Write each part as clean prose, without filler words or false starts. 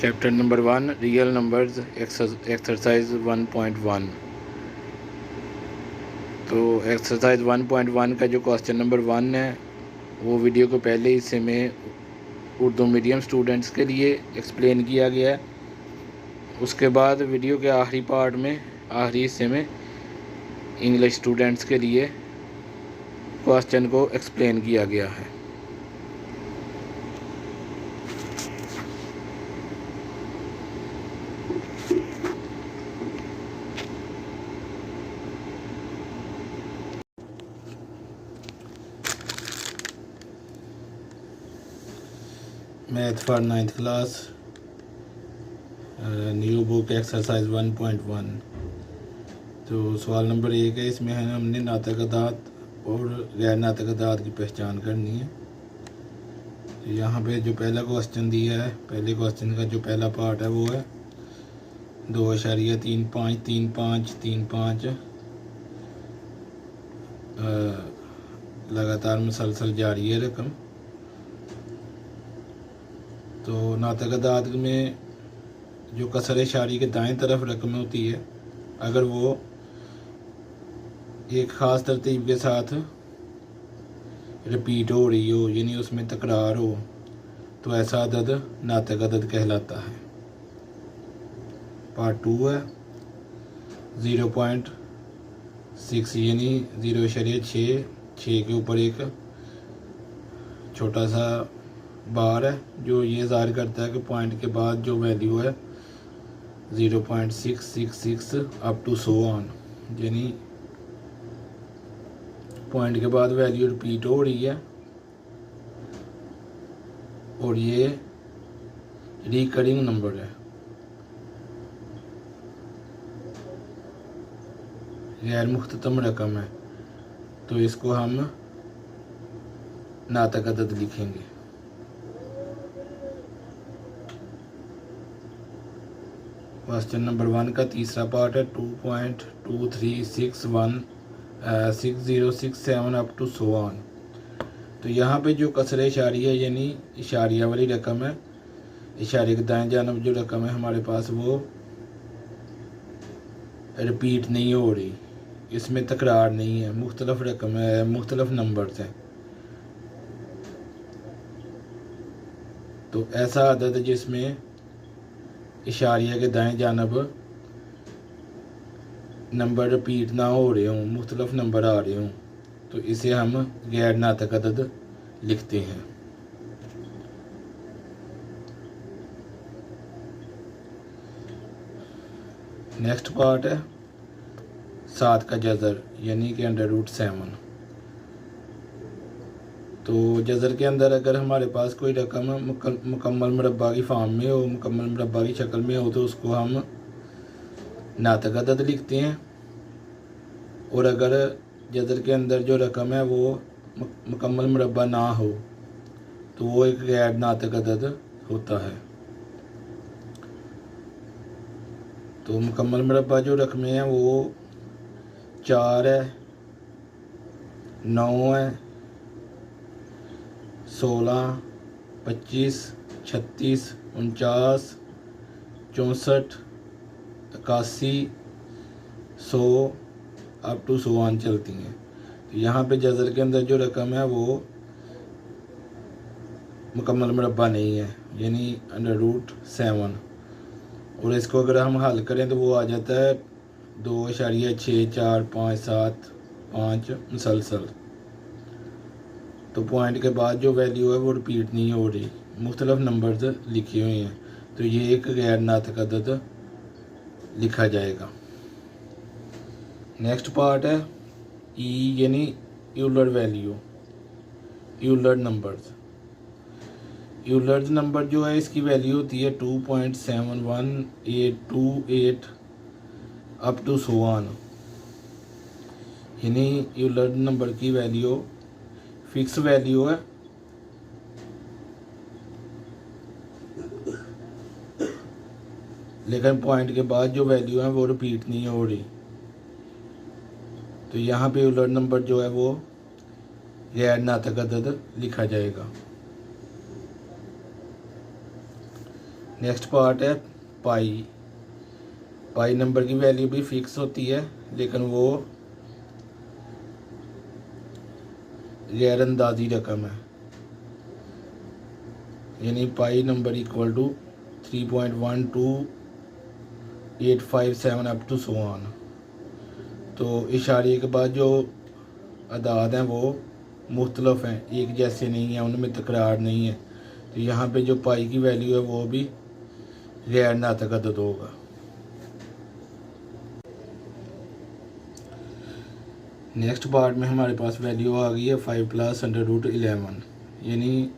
Chapter number 1 real numbers exercise 1.1। तो exercise 1.1 का जो क्वेश्चन नंबर 1 है वो वीडियो को पहले हिस्से में उर्दू मीडियम स्टूडेंट्स के लिए एक्सप्लेन किया गया है। उसके बाद वीडियो के आखिरी पार्ट में, आखिरी हिस्से में इंग्लिश स्टूडेंट्स के लिए क्वेश्चन को एक्सप्लेन किया गया है। Math for 9th class, new book exercise 1.1। तो सवाल नंबर 1 है, इसमें है हमने नातक अदात और गैर नातक अदात की पहचान करनी है। तो यहाँ पे जो पहला क्वेश्चन दिया है, पहले क्वेश्चन का जो पहला पार्ट है वो है 2.353535 लगातार मुसलसल जारी है रकम। तो नातक अदात में जो कसर इशारी के दाएं तरफ रकम होती है, अगर वो एक ख़ास तरतीब के साथ रिपीट हो रही हो, यानी उसमें तकरार हो, तो ऐसा अदद नातक अदद कहलाता है। पार्ट 2 है 0.6 यानी 0.6 के ऊपर एक छोटा सा बार है जो ये ज़ाहिर करता है कि पॉइंट के बाद जो वैल्यू है 0.666 अप टू सो ऑन, यानी पॉइंट के बाद वैल्यू रिपीट हो रही है और ये रिकरिंग नंबर है, गैर मुख्ततम रकम है। तो इसको हम नातक अदद लिखेंगे। क्वेश्चन नंबर 1 का तीसरा पार्ट है 2.23616067 अप टू सो ऑन। तो यहाँ पे जो कसर इशारी है यानी इशारिया वाली रकम है, इशारे के दाएं जानब जो रकम है हमारे पास वो रिपीट नहीं हो रही, इसमें तकरार नहीं है, मुख्तलिफ रकम है, मुख्तलिफ नंबर्स हैं। तो ऐसा अदद जिसमें इशारिया के दाएं जानब नंबर रिपीट ना हो रहे हों, मुख्तलिफ नंबर आ रहे हों, तो इसे हम गैर नातक अदद लिखते हैं। नेक्स्ट पार्ट है 7 का जज़र यानी कि √7। तो जज़र के अंदर अगर हमारे पास कोई रकम मुकम्मल मुरब्बा की फॉर्म में हो, मुकम्मल मुरब्बा की शक्ल में हो, तो उसको हम नातक अदद लिखते हैं। और अगर जज़र के अंदर जो रकम है वो मुकम्मल मुरब्बा ना हो तो वो एक गैर नातक अदद होता है। तो मुकम्मल मुरब्बा जो रकमें हैं वो 4 है, 9 है, 16, 25, 36, 49, 64, 81, 100 अप टू सो ऑन चलती हैं। तो यहाँ पे जज़र के अंदर जो रकम है वो मुकम्मल मुरब्बा नहीं है, यानी √7। और इसको अगर हम हल करें तो वो आ जाता है 2.6457 मुसलसल। तो पॉइंट के बाद जो वैल्यू है वो रिपीट नहीं हो रही, मुख्तलिफ नंबर्स लिखे हुए हैं, तो ये एक गैर नातक अदद लिखा जाएगा। नेक्स्ट पार्ट है ई यानी Euler value, Euler numbers. Euler number जो है इसकी वैल्यू होती है 2.71828 अप टू सो ऑन, यानी यूलर नंबर की वैल्यू फिक्स वैल्यू है, लेकिन पॉइंट के बाद जो वैल्यू है वो रिपीट नहीं हो रही। तो यहाँ पे यूलर नंबर जो है वो गैर नातक अदद लिखा जाएगा। नेक्स्ट पार्ट है पाई। पाई नंबर की वैल्यू भी फिक्स होती है, लेकिन वो गैर अंदाजी रकम है, यानी pi number equal to 3.12857 up to so on. तो इशारे के बाद जो अदाद हैं वो मुख्तलफ हैं, एक जैसे नहीं हैं, उनमें तकरार नहीं है। तो यहाँ पे जो पाई की वैल्यू है वो भी गैर नातक अदद होगा। नेक्स्ट पार्ट में हमारे पास वैल्यू आ गई है 5 + √11, यानी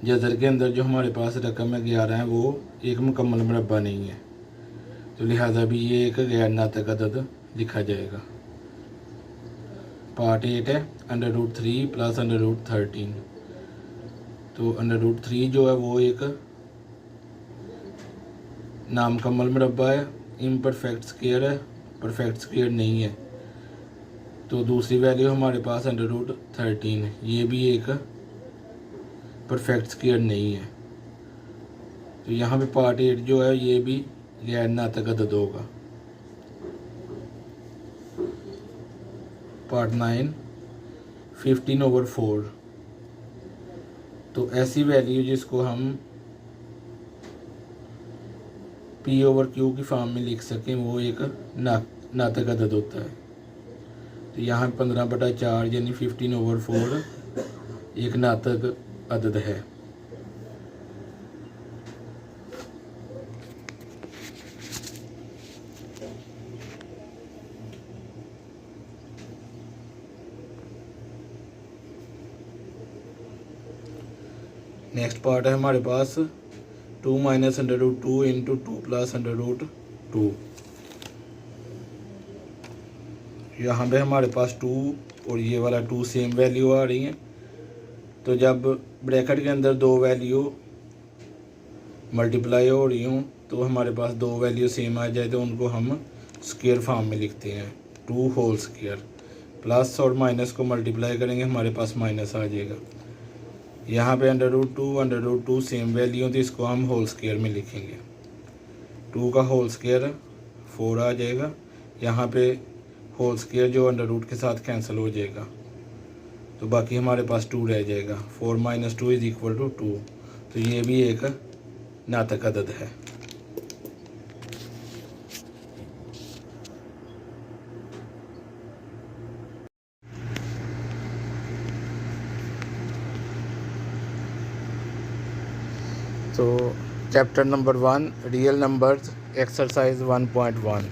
जज़र के अंदर जो हमारे पास रकम है 11 है, वो एक मुकम्मल मुरब्बा नहीं है, तो लिहाजा भी ये एक गैर नातक अदद लिखा जाएगा। पार्ट 8 है √3 + √13। तो √3 जो है वो एक नामुकम्मल मुरब्बा है, इम्परफेक्ट स्क्वायर है, परफेक्ट स्क्वायर नहीं है। तो दूसरी वैल्यू हमारे पास √13, ये भी एक परफेक्ट स्क्वायर नहीं है। तो यहाँ पे पार्ट 8 जो है ये भी गैर नातक अदद होगा। पार्ट 9 15/4। तो ऐसी वैल्यू जिसको हम P/Q की फॉर्म में लिख सकें वो एक नातक अदद होता है। तो यहाँ 15/4 यानी 15/4 एक नातक अदद है। नेक्स्ट पार्ट है हमारे पास 2 - √2 × 2 + √2। यहाँ पे हमारे पास 2 और ये वाला 2 सेम वैल्यू आ रही हैं। तो जब ब्रैकेट के अंदर दो वैल्यू मल्टीप्लाई हो रही हूँ तो हमारे पास दो वैल्यू सेम आ जाए तो उनको हम स्क्वायर फॉर्म में लिखते हैं, 2 होल स्क्वायर। प्लस और माइनस को मल्टीप्लाई करेंगे हमारे पास माइनस आ जाएगा। यहाँ पे √2 सेम वैल्यू तो इसको हम होल स्क्वायर में लिखेंगे। 2 का होल स्क्वायर 4 आ जाएगा। यहाँ पे होल स्क्वायर जो √ के साथ कैंसिल हो जाएगा, तो बाकी हमारे पास 2 रह जाएगा। 4 - 2 = 2। तो ये भी एक नातक अदद है। तो chapter number 1 real numbers exercise 1.1।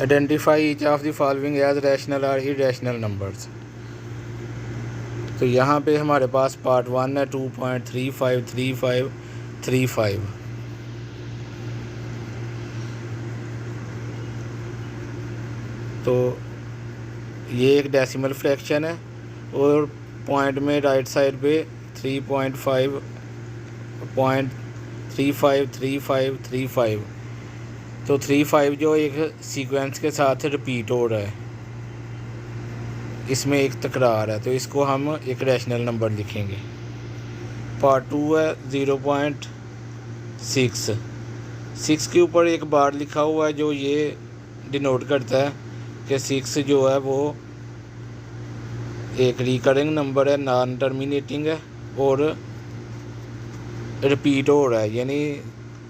Identify each of the following as rational और इरेशनल नंबर्स। तो यहाँ पे हमारे पास पार्ट 1 है 2.353535। तो ये एक डेसिमल फ्रैक्शन है और पॉइंट में राइट साइड पे 3.353535। तो 35 जो एक सीक्वेंस के साथ रिपीट हो रहा है, इसमें एक तकरार है, तो इसको हम एक रैशनल नंबर लिखेंगे। पार्ट 2 है 0.6। 6 के ऊपर एक बार लिखा हुआ है जो ये डिनोट करता है कि 6 जो है वो एक रिकरिंग नंबर है, नॉन टर्मिनेटिंग है और रिपीट हो रहा है, यानी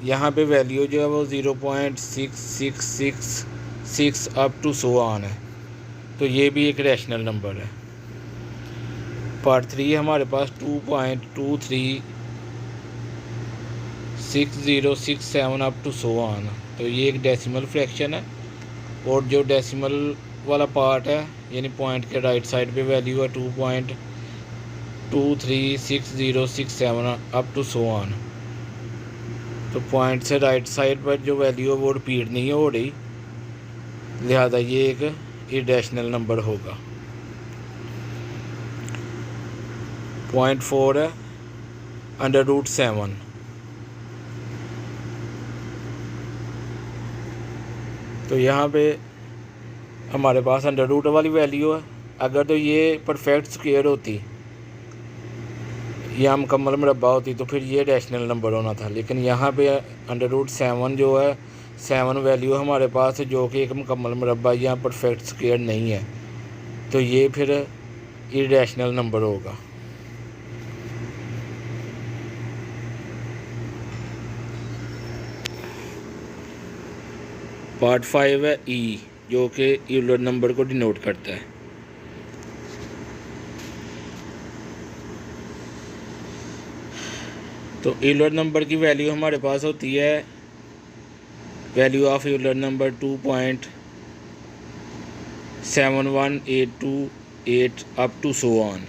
यहाँ पे वैल्यू जो है वो 0.6666 अप टू सो ऑन है। तो ये भी एक रैशनल नंबर है। पार्ट 3 हमारे पास 2.236067 अप टू सो ऑन। तो ये एक डेसिमल फ्रैक्शन है और जो डेसिमल वाला पार्ट है यानी पॉइंट के राइट साइड पे वैल्यू है 2.236067 अप टू सो ऑन। तो पॉइंट से राइट साइड पर जो वैल्यू है वो रिपीट नहीं हो रही, लिहाजा ये एक इरेशनल नंबर होगा। पॉइंट 4 है √7। तो यहाँ पे हमारे पास अंडर रूट वाली वैल्यू है। अगर तो ये परफेक्ट स्क्वायर होती या मुकम्मल मुरब्बा होती तो फिर ये रैशनल नंबर होना था, लेकिन यहाँ पे अंडर रूट 7 जो है 7 वैल्यू हमारे पास है, जो कि एक मुकम्मल मुरब्बा या परफेक्ट स्क्वायर नहीं है, तो ये फिर इरेशनल नंबर होगा। पार्ट 5 है ई, जो कि यूलर नंबर को डिनोट करता है। तो यूलर नंबर की वैल्यू हमारे पास होती है value of Euler number 2.71828 up to so on.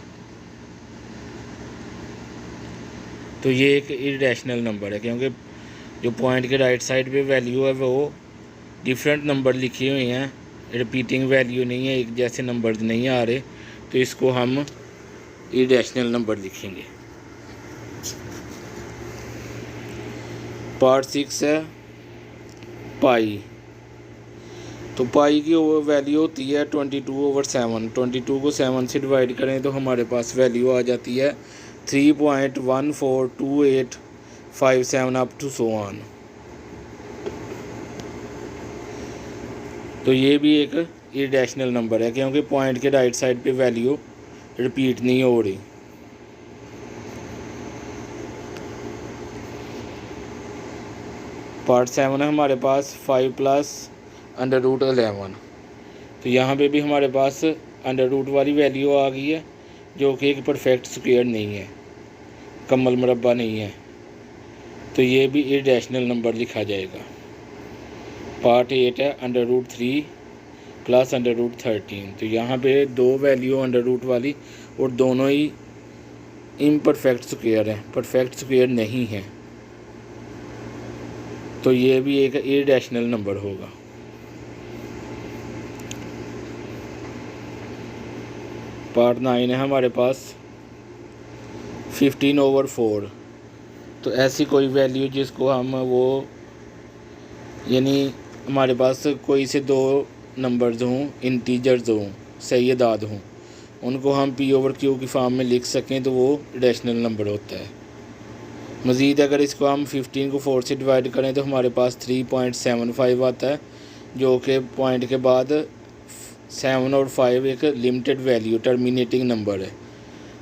तो ये एक इरेशनल नंबर है, क्योंकि जो पॉइंट के राइट साइड पे वैल्यू है वो डिफरेंट नंबर लिखे हुए हैं, रिपीटिंग वैल्यू नहीं है, एक जैसे नंबर नहीं आ रहे, तो इसको हम इरेशनल नंबर लिखेंगे। पार्ट 6 है पाई। तो पाई की वैल्यू होती है 22/7। 22 को 7 से डिवाइड करें तो हमारे पास वैल्यू आ जाती है 3.142857 अप टू सो ऑन। तो ये भी एक इरेशनल नंबर है, क्योंकि पॉइंट के राइट साइड पे वैल्यू रिपीट नहीं हो रही। पार्ट 7 है हमारे पास 5 + अंडर रूट 11। तो यहाँ पे भी हमारे पास अंडर रूट वाली वैल्यू आ गई है, जो कि एक परफेक्ट स्क्वायर नहीं है, कम्मल मुरब्बा नहीं है, तो ये भी इरेशनल नंबर लिखा जाएगा। पार्ट 8 है अंडर रूट 3 + अंडर रूट 13। तो यहाँ पे दो वैल्यू अंडर रूट वाली और दोनों ही इम्परफेक्ट स्क्वायर हैं, परफेक्ट स्क्वायर नहीं है, तो ये भी एक इरेशनल नंबर होगा। पार्ट 9 है हमारे पास 15/4। तो ऐसी कोई वैल्यू जिसको हम वो यानी हमारे पास कोई से दो नंबर्स हों, इंटीजर्स हों, सही अदाद हों, उनको हम P/Q की फॉर्म में लिख सकें तो वो इरेशनल नंबर होता है। मज़ीद अगर इसको हम 15 को 4 से डिवाइड करें तो हमारे पास 3.75 आता है, जो कि पॉइंट के बाद 7 और 5 एक लिमिटेड वैल्यू टर्मिनेटिंग नंबर है।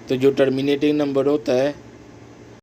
तो जो टर्मिनेटिंग नंबर होता है